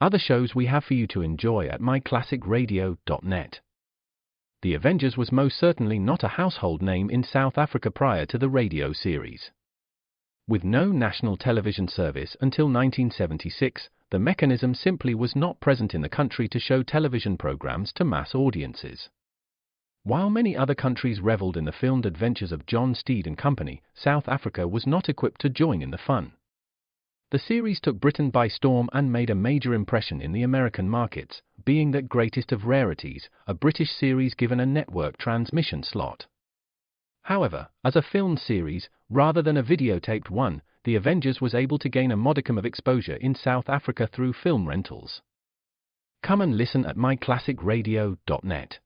other shows we have for you to enjoy at myclassicradio.net. The Avengers was most certainly not a household name in South Africa prior to the radio series. With no national television service until 1976, the mechanism simply was not present in the country to show television programs to mass audiences. While many other countries reveled in the filmed adventures of John Steed and Company, South Africa was not equipped to join in the fun. The series took Britain by storm and made a major impression in the American markets, being that greatest of rarities, a British series given a network transmission slot. However, as a film series, rather than a videotaped one, The Avengers was able to gain a modicum of exposure in South Africa through film rentals. Come and listen at myclassicradio.net.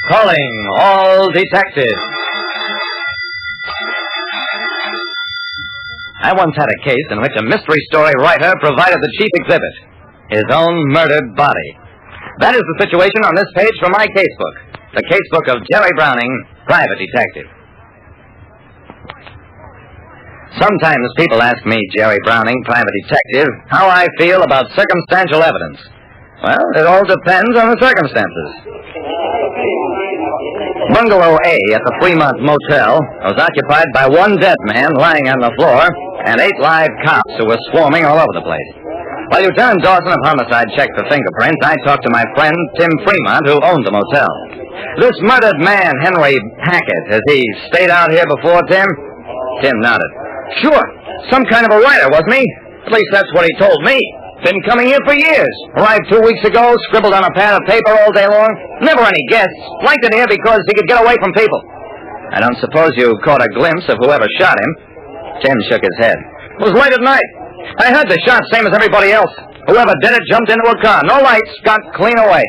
Calling all detectives. I once had a case in which a mystery story writer provided the chief exhibit, his own murdered body. That is the situation on this page from my casebook, the casebook of Jerry Browning, private detective. Sometimes people ask me, Jerry Browning, private detective, how I feel about circumstantial evidence. Well, it all depends on the circumstances. Bungalow A at the Fremont Motel was occupied by one dead man lying on the floor and 8 live cops who were swarming all over the place. While Lieutenant Dawson of Homicide checked for fingerprints, I talked to my friend Tim Fremont, who owned the motel. This murdered man, Henry Hackett, has he stayed out here before, Tim? Tim nodded. Sure, some kind of a writer, wasn't he? At least that's what he told me. Been coming here for years. Arrived 2 weeks ago, scribbled on a pad of paper all day long. Never any guests. Liked it here because he could get away from people. I don't suppose you caught a glimpse of whoever shot him. Tim shook his head. It was late at night. I heard the shot, same as everybody else. Whoever did it jumped into a car. No lights. Got clean away.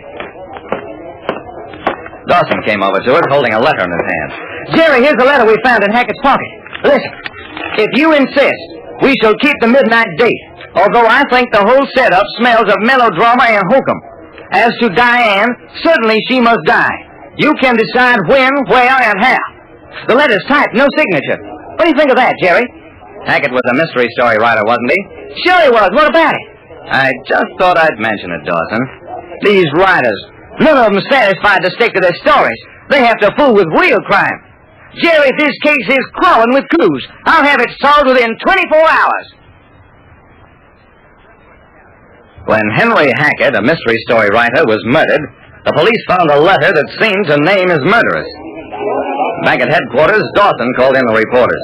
Dawson came over to it, holding a letter in his hand. Jerry, here's the letter we found in Hackett's pocket. Listen, if you insist, we shall keep the midnight date. Although I think the whole setup smells of melodrama and hokum. As to Diane, certainly she must die. You can decide when, where, and how. The letter's typed, no signature. What do you think of that, Jerry? Hackett was a mystery story writer, wasn't he? Sure he was. What about it? I just thought I'd mention it, Dawson. These writers, none of them satisfied to stick to their stories. They have to fool with real crime. Jerry, this case is crawling with clues. I'll have it solved within 24 hours. When Henry Hackett, a mystery story writer, was murdered, the police found a letter that seemed to name his murderess. Back at headquarters, Dawson called in the reporters.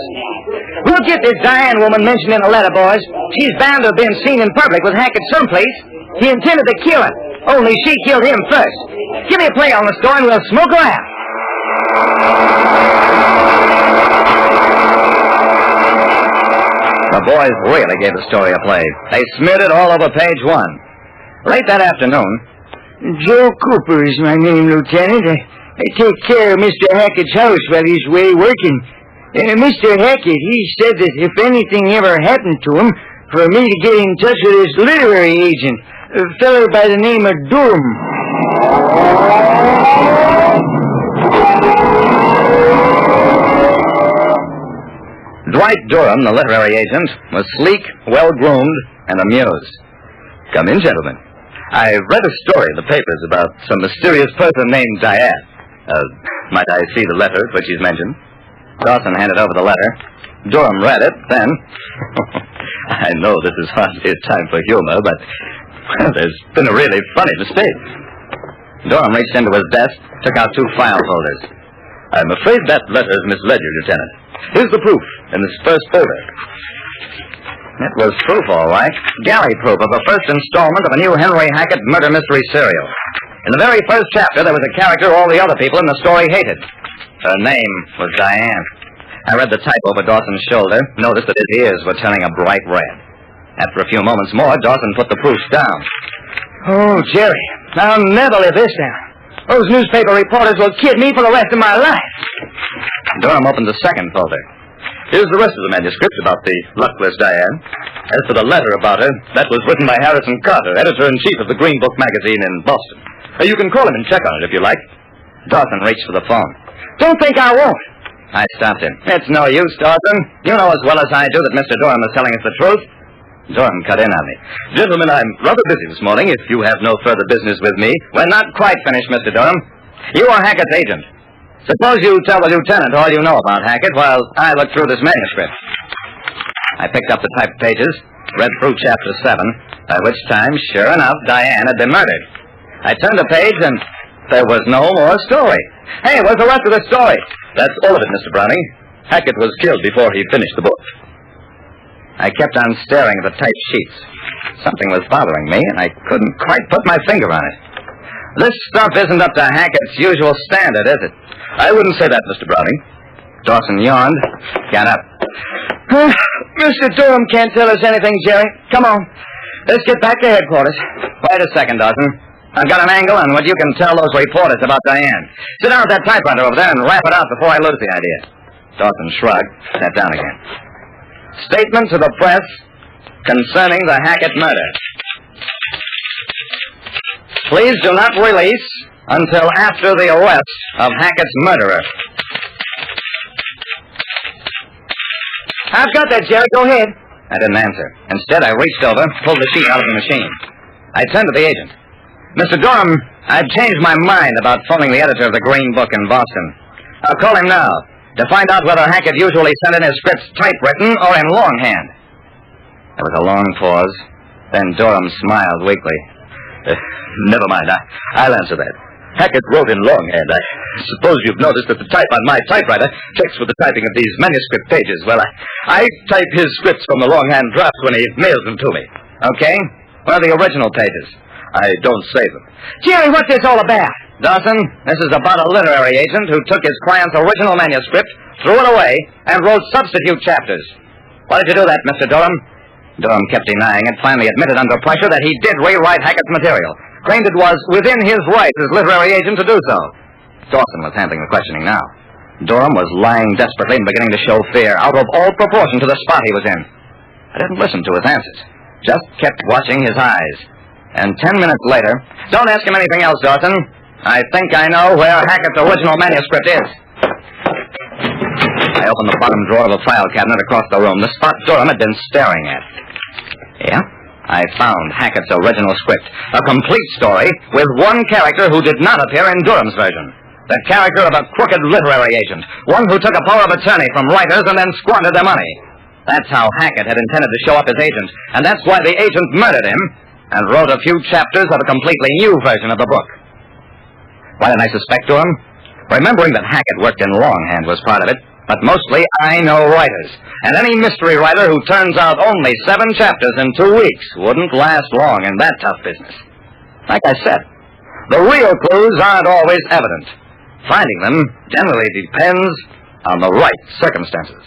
We'll get this Diane woman mentioned in the letter, boys. She's bound to have been seen in public with Hackett someplace. He intended to kill her, only she killed him first. Give me a play on the story and we'll smoke her out. The boys really gave the story a play. They smeared it all over page 1. Late that afternoon... Joe Cooper is my name, Lieutenant. I take care of Mr. Hackett's house while he's away working. Mr. Hackett, he said that if anything ever happened to him, for me to get in touch with his literary agent, a fellow by the name of Durham. Dwight Durham, the literary agent, was sleek, well-groomed, and amused. Come in, gentlemen. I read a story in the papers about some mysterious person named Diane. Might I see the letter which she's mentioned? Dawson handed over the letter. Durham read it, then... I know this is hardly a time for humor, but there's been a really funny mistake. Durham reached into his desk, took out 2 file folders. I'm afraid that letter's misled you, Lieutenant. Here's the proof in this first folder. It was proof, all right. Galley proof of the first installment of a new Henry Hackett murder mystery serial. In the very first chapter, there was a character all the other people in the story hated. Her name was Diane. I read the type over Dawson's shoulder, noticed that his ears were turning a bright red. After a few moments more, Dawson put the proofs down. Oh, Jerry, I'll never live this down. Those newspaper reporters will kid me for the rest of my life. Durham opened the second folder. Here's the rest of the manuscript about the luckless Diane. As for the letter about her, that was written by Harrison Carter, editor-in-chief of the Green Book magazine in Boston. You can call him and check on it if you like. Dawson reached for the phone. Don't think I won't. I stopped him. It's no use, Dawson. You know as well as I do that Mr. Durham is telling us the truth. Durham cut in on me. Gentlemen, I'm rather busy this morning. If you have no further business with me... We're not quite finished, Mr. Durham. You are Hackett's agent. Suppose you tell the lieutenant all you know about Hackett while I look through this manuscript. I picked up the typed pages, read through Chapter 7, by which time, sure enough, Diane had been murdered. I turned the page, and there was no more story. Hey, where's the rest of the story? That's all of it, Mr. Browning. Hackett was killed before he finished the book. I kept on staring at the typed sheets. Something was bothering me, and I couldn't quite put my finger on it. This stuff isn't up to Hackett's usual standard, is it? I wouldn't say that, Mr. Browning. Dawson yawned, got up. Mr. Durham can't tell us anything, Jerry. Come on. Let's get back to headquarters. Wait a second, Dawson. I've got an angle on what you can tell those reporters about Diane. Sit down at that typewriter over there and wrap it out before I lose the idea. Dawson shrugged, sat down again. Statement to the press concerning the Hackett murder. Please do not release until after the arrest of Hackett's murderer. I've got that, Jerry. Go ahead. I didn't answer. Instead, I reached over, pulled the sheet out of the machine. I turned to the agent. Mr. Durham, I've changed my mind about phoning the editor of the Green Book in Boston. I'll call him now to find out whether Hackett usually sent in his scripts typewritten or in longhand. There was a long pause. Then Durham smiled weakly. Never mind. I'll answer that. Hackett wrote in longhand. I suppose you've noticed that the type on my typewriter checks with the typing of these manuscript pages. Well, I type his scripts from the longhand drafts when he mails them to me. Okay? Where are the original pages? I don't save them. Jerry, what's this all about? Dawson, this is about a literary agent who took his client's original manuscript, threw it away, and wrote substitute chapters. Why did you do that, Mr. Durham? Durham kept denying and finally admitted under pressure that he did rewrite Hackett's material. Claimed it was within his rights as literary agent to do so. Dawson was handling the questioning now. Durham was lying desperately and beginning to show fear, out of all proportion to the spot he was in. I didn't listen to his answers, just kept watching his eyes. And 10 minutes later... Don't ask him anything else, Dawson. I think I know where Hackett's original manuscript is. I opened the bottom drawer of a file cabinet across the room, the spot Durham had been staring at. Yeah? I found Hackett's original script, a complete story with one character who did not appear in Durham's version. The character of a crooked literary agent, one who took a power of attorney from writers and then squandered their money. That's how Hackett had intended to show up his agent, and that's why the agent murdered him and wrote a few chapters of a completely new version of the book. Why did I suspect Durham? Remembering that Hackett worked in longhand was part of it, but mostly I know writers. And any mystery writer who turns out only 7 chapters in 2 weeks wouldn't last long in that tough business. Like I said, the real clues aren't always evident. Finding them generally depends on the right circumstances.